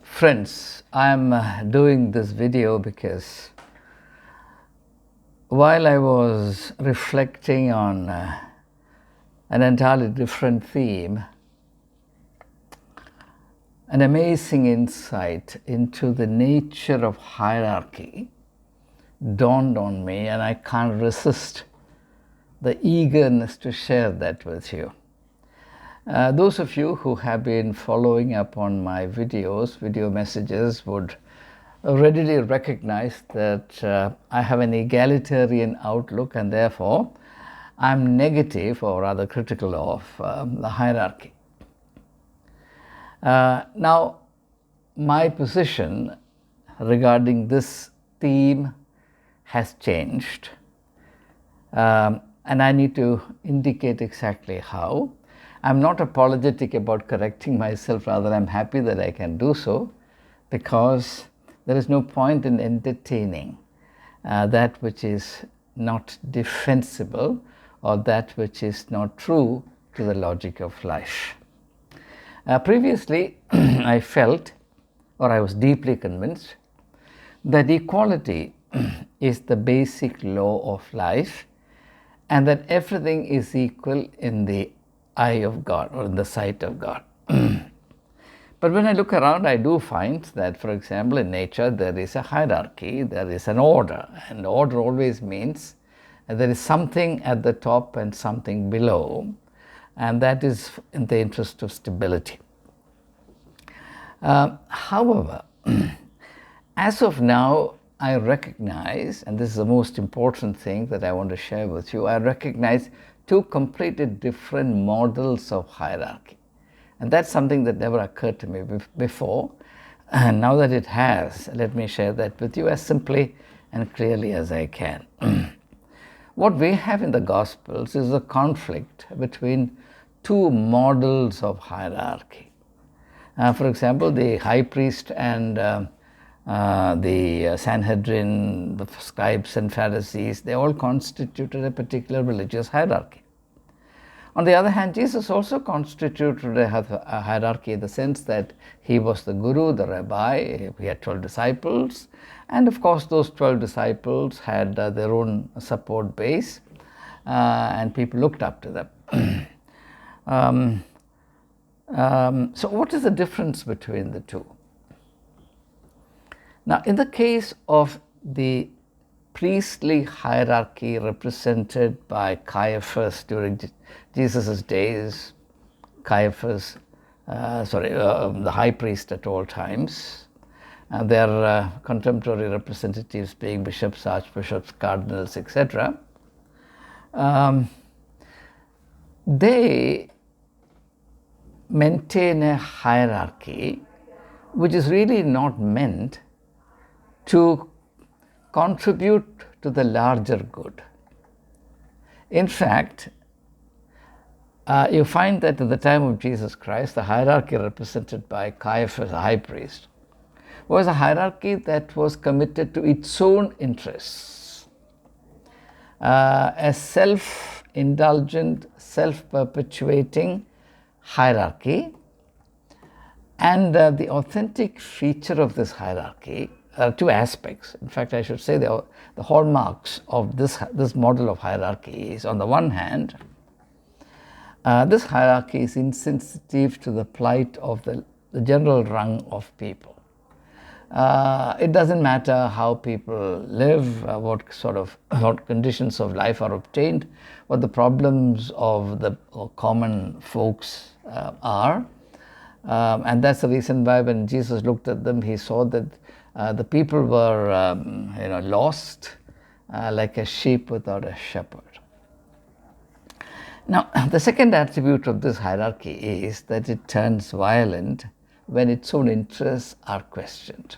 Friends, I'm doing this video because while I was reflecting on an entirely different theme, an amazing insight into the nature of hierarchy dawned on me, and I can't resist the eagerness to share that with you. Those of you who have been following up on my video messages would readily recognize that I have an egalitarian outlook, and therefore I'm negative or rather critical of the hierarchy. Now, my position regarding this theme has changed, and I need to indicate exactly how. I'm not apologetic about correcting myself, rather I'm happy that I can do so, because there is no point in entertaining that which is not defensible or that which is not true to the logic of life. Previously, I felt, or I was deeply convinced, that equality is the basic law of life and that everything is equal in the eye of God or in the sight of God. But when I look around, I do find that, for example, in nature there is a hierarchy, there is an order, and order always means there is something at the top and something below, and that is in the interest of stability. However, as of now, I recognize, and this is the most important thing that I want to share with you, I recognize two completely different models of hierarchy. And that's something that never occurred to me before. And now that it has, let me share that with you as simply and clearly as I can. What we have in the Gospels is a conflict between two models of hierarchy. For example, the high priest and the Sanhedrin, the scribes and Pharisees, they all constituted a particular religious hierarchy. On the other hand, Jesus also constituted a hierarchy in the sense that he was the guru, the rabbi, he had 12 disciples, and of course those 12 disciples had their own support base, and people looked up to them. So what is the difference between the two? Now, in the case of the priestly hierarchy represented by Caiaphas during Jesus' days, Caiaphas, the high priest at all times, their contemporary representatives being bishops, archbishops, cardinals, etc., they maintain a hierarchy which is really not meant to contribute to the larger good. In fact, you find that at the time of Jesus Christ, the hierarchy represented by Caiaphas, the high priest, was a hierarchy that was committed to its own interests, a self-indulgent, self-perpetuating hierarchy. And the authentic feature of this hierarchy, two aspects. In fact, I should say the hallmarks of this model of hierarchy is, on the one hand, this hierarchy is insensitive to the plight of the general rung of people. It doesn't matter how people live, what conditions of life are obtained, what the problems of the common folks are. And that's the reason why when Jesus looked at them, he saw that the people were lost like a sheep without a shepherd. Now, the second attribute of this hierarchy is that it turns violent when its own interests are questioned.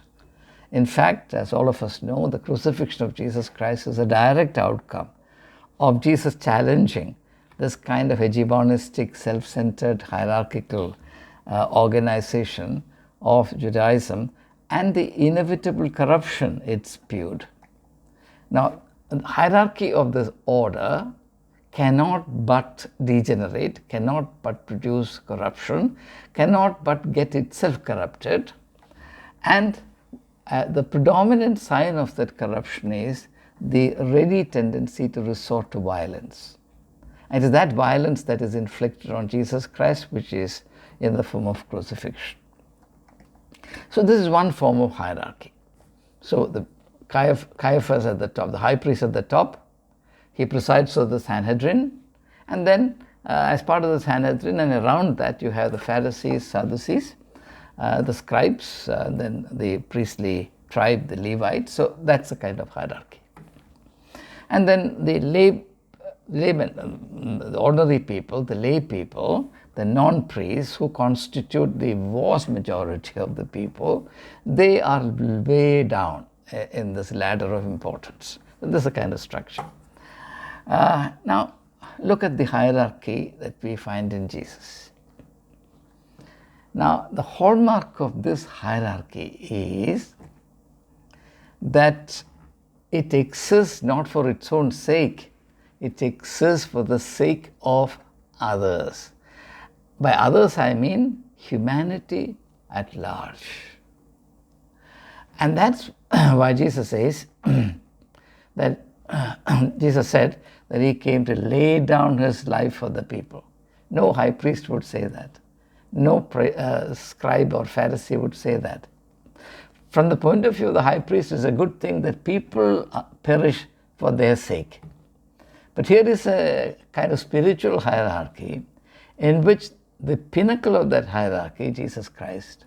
In fact, as all of us know, the crucifixion of Jesus Christ is a direct outcome of Jesus challenging this kind of hegemonistic, self-centered, hierarchical organization of Judaism and the inevitable corruption it spewed. Now, the hierarchy of this order cannot but degenerate, cannot but produce corruption, cannot but get itself corrupted, And the predominant sign of that corruption is the ready tendency to resort to violence. And it is that violence that is inflicted on Jesus Christ, which is in the form of crucifixion. So this is one form of hierarchy. So the Caiaphas at the top, the high priest at the top, he presides over the Sanhedrin, and then as part of the Sanhedrin and around that you have the Pharisees, Sadducees, the scribes, then the priestly tribe, the Levites. So that's a kind of hierarchy. And then the laymen, the ordinary people, the lay people, the non-priests who constitute the vast majority of the people, they are way down in this ladder of importance. This is a kind of structure. Now, look at the hierarchy that we find in Jesus. Now, the hallmark of this hierarchy is that it exists not for its own sake, it exists for the sake of others. By others, I mean humanity at large. And that's why Jesus says that Jesus said that he came to lay down his life for the people. No high priest would say that. No scribe or Pharisee would say that. From the point of view of the high priest, it's a good thing that people perish for their sake. But here is a kind of spiritual hierarchy in which the pinnacle of that hierarchy, Jesus Christ,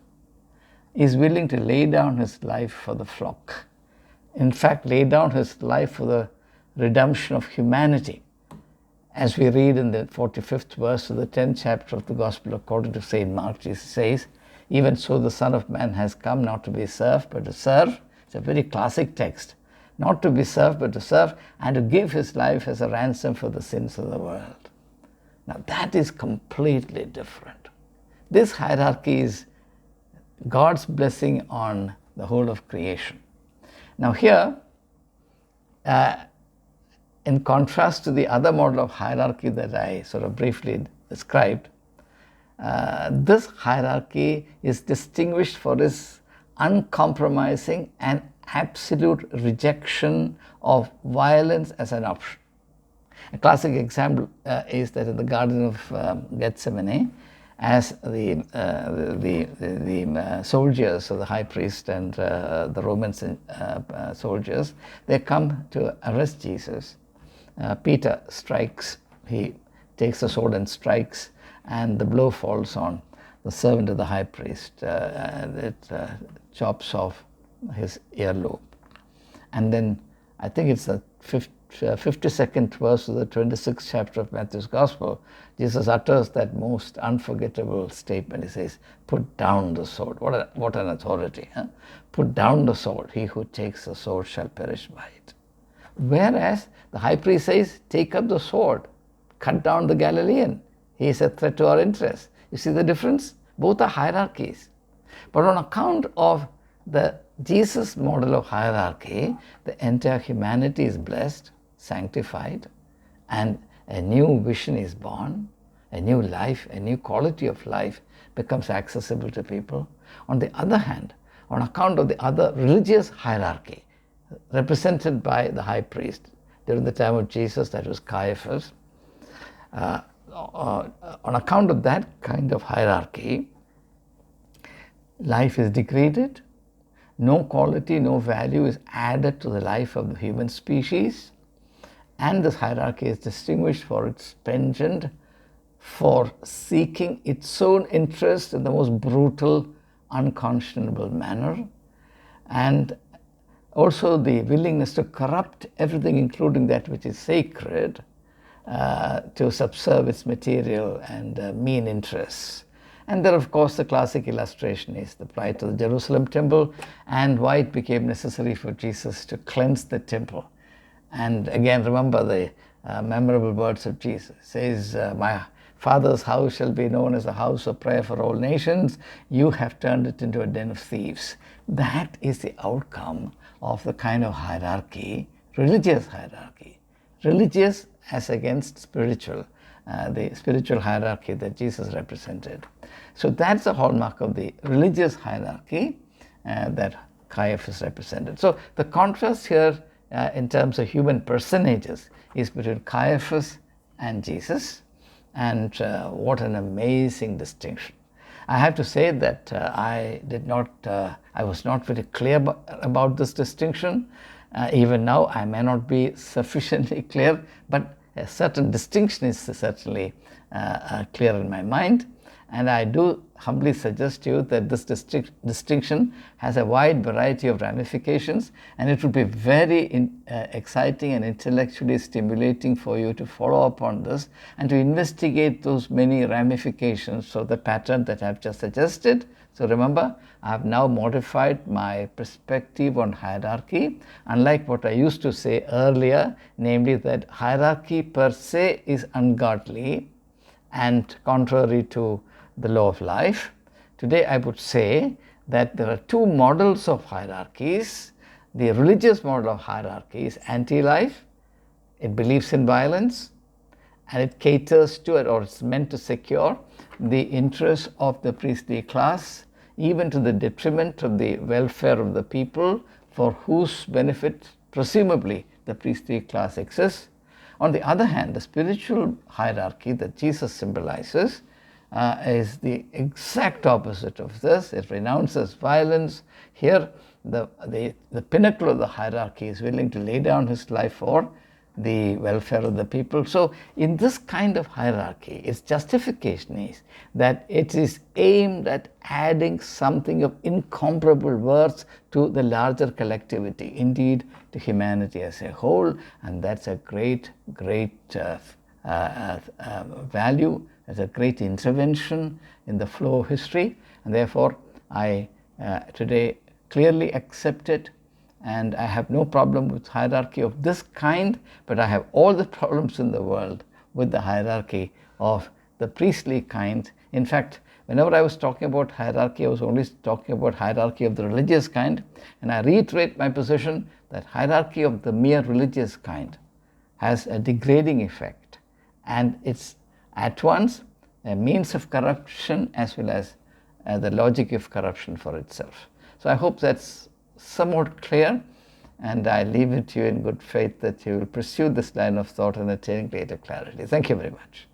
is willing to lay down his life for the flock. In fact, lay down his life for the redemption of humanity. As we read in the 45th verse of the 10th chapter of the Gospel according to St. Mark, Jesus says, "Even so the Son of Man has come not to be served, but to serve." It's a very classic text. Not to be served, but to serve, and to give his life as a ransom for the sins of the world. Now that is completely different. This hierarchy is God's blessing on the whole of creation. Now here, in contrast to the other model of hierarchy that I sort of briefly described, this hierarchy is distinguished for its uncompromising and absolute rejection of violence as an option. A classic example is that in the Garden of Gethsemane, as the soldiers of the high priest and the Roman soldiers, they come to arrest Jesus. Peter strikes, he takes a sword and strikes, and the blow falls on the servant of the high priest. It chops off his earlobe. And then I think it's the 52nd verse of the 26th chapter of Matthew's Gospel, Jesus utters that most unforgettable statement. He says, "Put down the sword." What an authority. Huh? Put down the sword. He who takes the sword shall perish by it. Whereas the high priest says, take up the sword, cut down the Galilean. He is a threat to our interests. You see the difference? Both are hierarchies. But on account of the Jesus model of hierarchy, the entire humanity is blessed, sanctified, and a new vision is born, a new life, a new quality of life becomes accessible to people. On the other hand, on account of the other religious hierarchy represented by the high priest during the time of Jesus, that was Caiaphas, on account of that kind of hierarchy, life is degraded. No quality, no value is added to the life of the human species, and this hierarchy is distinguished for its penchant for seeking its own interest in the most brutal, unconscionable manner, and also the willingness to corrupt everything, including that which is sacred, to subserve its material and mean interests. And there, of course, the classic illustration is the plight of the Jerusalem temple and why it became necessary for Jesus to cleanse the temple. And again, remember the memorable words of Jesus. It says, "My Father's house shall be known as a house of prayer for all nations. You have turned it into a den of thieves." That is the outcome of the kind of hierarchy, religious hierarchy. Religious as against spiritual. The spiritual hierarchy that Jesus represented. So that's the hallmark of the religious hierarchy, that Caiaphas represented. So the contrast here in terms of human personages is between Caiaphas and Jesus, and what an amazing distinction. I have to say that I was not very clear about this distinction. Even now, I may not be sufficiently clear, but a certain distinction is certainly clear in my mind. And I do humbly suggest to you that this distinction has a wide variety of ramifications, and it would be very exciting and intellectually stimulating for you to follow up on this and to investigate those many ramifications for the pattern that I've just suggested. So remember, I have now modified my perspective on hierarchy, unlike what I used to say earlier, namely that hierarchy per se is ungodly and contrary to the law of life. Today I would say that there are two models of hierarchies. The religious model of hierarchy is anti-life. It believes in violence, and it caters to it, or it's meant to secure the interests of the priestly class, even to the detriment of the welfare of the people for whose benefit presumably the priestly class exists. On the other hand, the spiritual hierarchy that Jesus symbolizes is the exact opposite of this. It renounces violence. Here, the pinnacle of the hierarchy is willing to lay down his life for the welfare of the people. So in this kind of hierarchy, its justification is that it is aimed at adding something of incomparable worth to the larger collectivity, indeed to humanity as a whole, and that's a great value, as a great intervention in the flow of history, and therefore I today clearly accept it. And I have no problem with hierarchy of this kind, but I have all the problems in the world with the hierarchy of the priestly kind. In fact, whenever I was talking about hierarchy, I was only talking about hierarchy of the religious kind. And I reiterate my position that hierarchy of the mere religious kind has a degrading effect. And it's at once a means of corruption as well as the logic of corruption for itself. So I hope that's somewhat clear, and I leave it to you in good faith that you will pursue this line of thought and attain greater clarity. Thank you very much.